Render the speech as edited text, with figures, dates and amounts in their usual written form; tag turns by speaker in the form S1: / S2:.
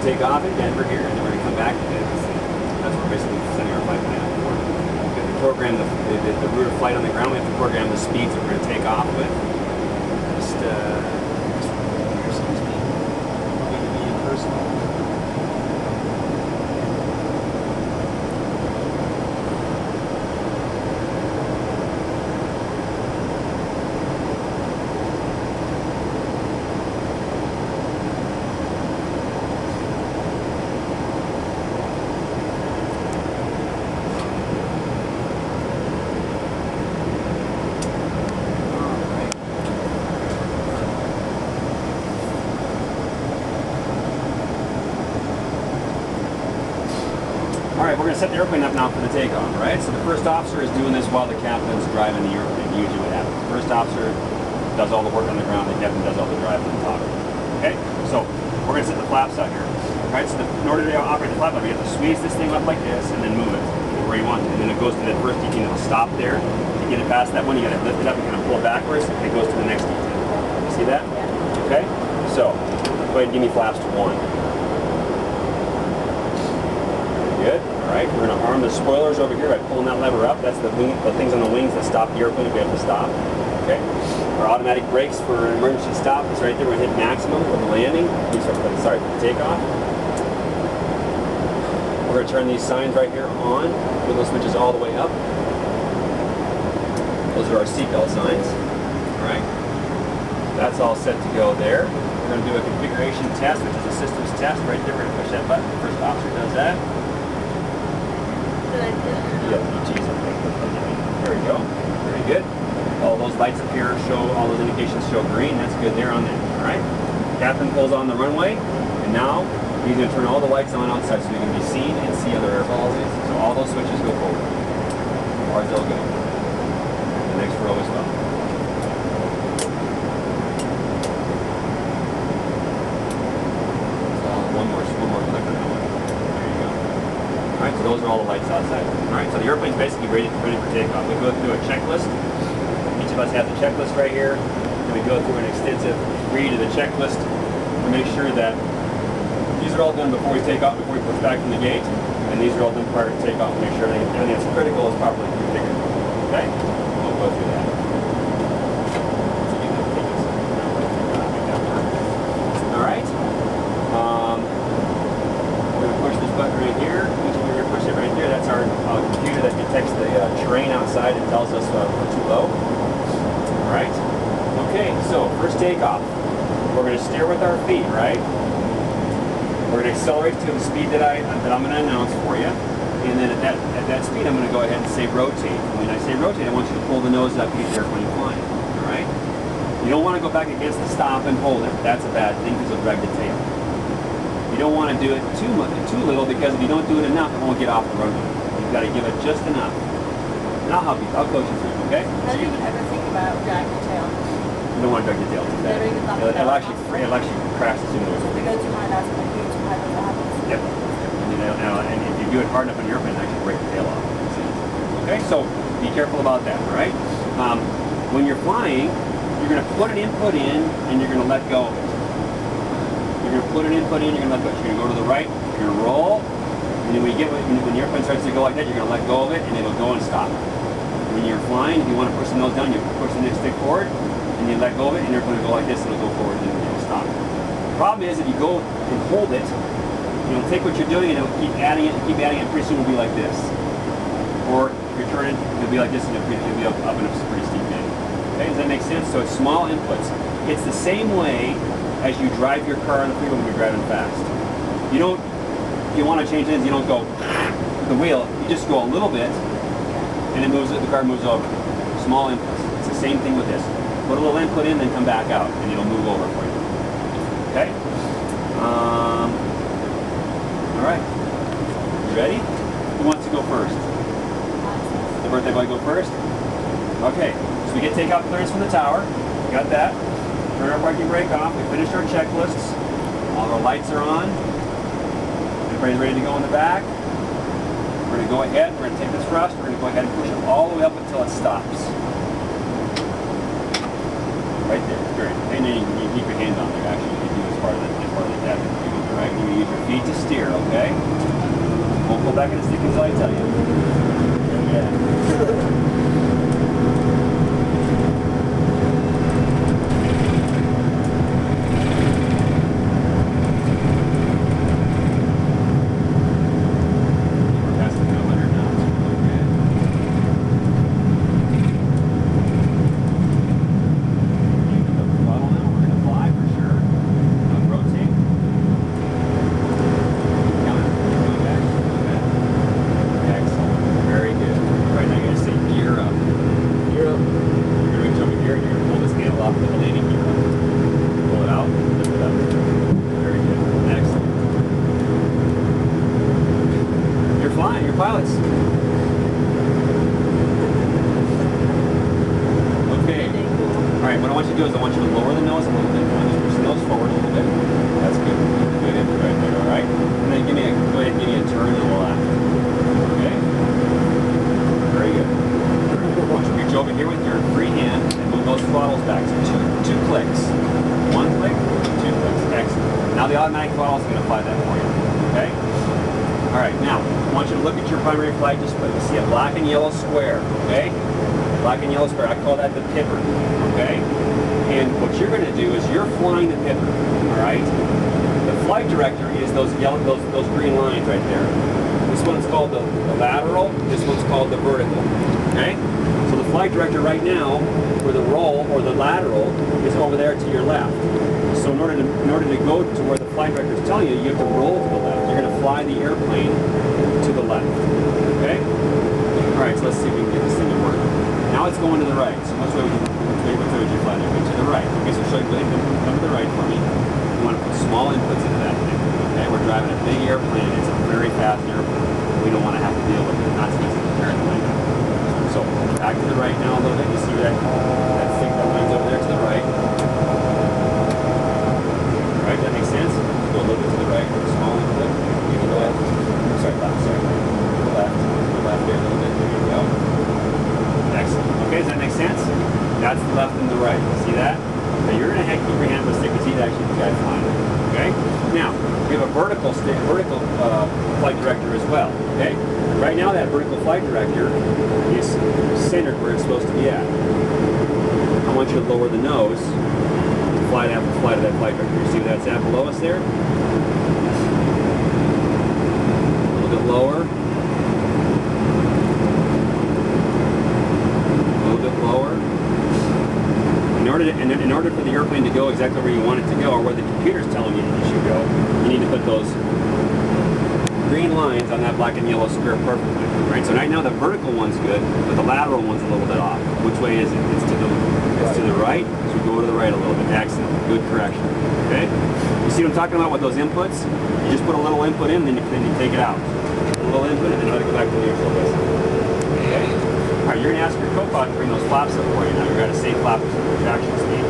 S1: take off at Denver here, and then we're going to come back to this. That's what we're basically sending our flight plan for. We have to program the route of flight on the ground. We have to program the speeds that we're going to take off with. Just here's some speed. Going to be personal. Alright, we're going to set the airplane up now for the takeoff, right? So the first officer is doing this while the captain's driving the airplane. Usually what happens. The first officer does all the work on the ground, the captain does all the driving on the top. Okay? So we're going to set the flaps out here. Alright, so in order to operate the flap up, you have to squeeze this thing up like this and then move it where you want it. And then it goes to that first detail. It'll stop there. To get it past that one, you got to lift it up and kind of pull it backwards. It goes to the next detail. You see that? Okay? So, go ahead and give me flaps to 1. Good. All right. We're going to arm the spoilers over here by pulling that lever up. That's the things on the wings that stop the airplane if we have to stop. Okay. Our automatic brakes for emergency stop is right there. We're going to hit maximum for the landing. Sorry, for the takeoff. We're going to turn these signs right here on. With those switches all the way up. Those are our seatbelt signs. All right. That's all set to go there. We're going to do a configuration test, which is a systems test. Right there. We're going to push that button. The first officer does that. Yeah, there we go. Very good. All those lights up here show, all those indications show green. That's good there on that. All right. Captain pulls on the runway, and now he's going to turn all the lights on outside so we can be seen and see other airplanes. So all those switches go forward. As far as they'll go. The next row as well. One more click on that one. Alright, so those are all the lights outside. Alright, so the airplane's basically ready for takeoff. We go through a checklist. Each of us has a checklist right here. And we go through an extensive read of the checklist to make sure that these are all done before we take off, before we push back from the gate. And these are all done prior to takeoff to make sure everything that's critical is properly configured. Okay? We'll go through that. Alright. We're going to push this button right here. Push it right there. That's our computer that detects the terrain outside and tells us we're too low. Alright. Okay, so first takeoff. We're going to steer with our feet, right? We're going to accelerate to the speed that I'm going to announce for you. And then at that speed, I'm going to go ahead and say rotate. And when I say rotate, I want you to pull the nose up to get the airplane flying. Alright? You don't want to go back against the stop and hold it. That's a bad thing because it'll drag the tail. You don't want to do it too little, because if you don't do it enough, it won't get off the runway. You've got to give it just enough. And I'll help you. I'll coach you through it, okay?
S2: How do you ever think about dragging the tail?
S1: You don't want to drag the tail too bad. It'll actually crash the signal.
S2: If we go too high, that's going to be too high, that's what happens.
S1: Yep. And if you do it hard enough on your airplane, it'll actually break the tail off. Okay, so be careful about that, right? When you're flying, you're going to put an input in, and you're going to let go of it. You're going to put an input in, you're going to let go. You're going to go to the right, you're going to roll, and then when the airplane starts to go like that, you're going to let go of it, and it'll go and stop. When you're flying, if you want to push the nose down, you push the next stick forward, and you let go of it, and you're going to go like this, and it'll go forward, and it'll stop. The problem is, if you go and hold it, you'll take what you're doing, and it'll keep adding it, and pretty soon it'll be like this. Or if you're turning, it'll be like this, and it'll be up and up a pretty steep bank. Okay, does that make sense? So it's small inputs. It's the same way as you drive your car on the freeway when you're driving fast. You don't, if you want to change lanes, you don't go the wheel. You just go a little bit, and the car moves over. Small inputs. It's the same thing with this. Put a little input in, then come back out, and it'll move over for you. Okay? All right. You ready? Who wants to go first? The birthday boy go first? Okay. So we get takeoff clearance from the tower. Got that. Turn our parking brake off. We finished our checklists. All our lights are on. Everybody's ready to go in the back. We're going to go ahead. We're going to take this thrust. We're going to go ahead and push it all the way up until it stops. Right there. Great. And then you keep your hands on there. Actually, you can do as far as the cabin. Right? You use your feet to steer, okay? Won't go back in the stick until I tell you. Yeah. Pilots. Okay. Alright, what I want you to do is I want you to lower the nose a little bit. I want you to push the nose forward a little bit. That's good. Good input right there, alright? And then go ahead and give me a turn to the left. Okay? Very good. I want you to reach over here with your free hand and move those throttles back. So two clicks. One click, two clicks. Excellent. Now the automatic throttle is going to apply that for you. Okay? Alright, now, I want you to look at your primary flight display. You see a black and yellow square, okay? Black and yellow square, I call that the pipper, okay? And what you're going to do is you're flying the pipper, alright? The flight director is those green lines right there. This one's called the lateral, this one's called the vertical, okay? So the flight director right now, for the roll or the lateral, is over there to your left. So in order to go to where the flight director is telling you, you have to roll to the left. You're going to fly the airplane to the left. Okay? Alright, so let's see if we can get this thing to work. Now it's going to the right. So which way would you fly the airplane? To the right. Okay, so show you, go ahead and come to the right for me. You want to put small inputs into that thing. Okay, we're driving a big airplane. It's a very fast airplane. We don't want to have to deal with it. Not so easy to turn the plane out. So back to the right now a little bit. You see that thing that line's over there to the right. Right, that makes sense? Go a little bit to the right, small input. You can go left. Sorry, left, sorry. Go left. Go left there a little bit. There you go. Excellent. Okay, does that make sense? That's the left and the right. See that? Now you're going to keep your hand on the stick because he's actually the guy flying it. Okay? Now, we have a vertical flight director as well. Okay? Right now that vertical flight director is centered where it's supposed to be at. I want you to lower the nose. Fly to that flight director. You see where that's at below us there? A little bit lower. A little bit lower. In order for the airplane to go exactly where you want it to go, or where the computer's telling you you should go, you need to put those green lines on that black and yellow square perfectly. Right? So right now the vertical one's good, but the lateral one's a little bit off. Which way is it? It's to the right. So we go to the right a little bit. Excellent. Good correction. Okay? You see what I'm talking about with those inputs? You just put a little input in, then you take it out. A little input, and then let it go back to neutral. Okay? Alright, you're going to ask your co-pilot to bring those flaps up for you. Now you're at a safe flap retraction speed.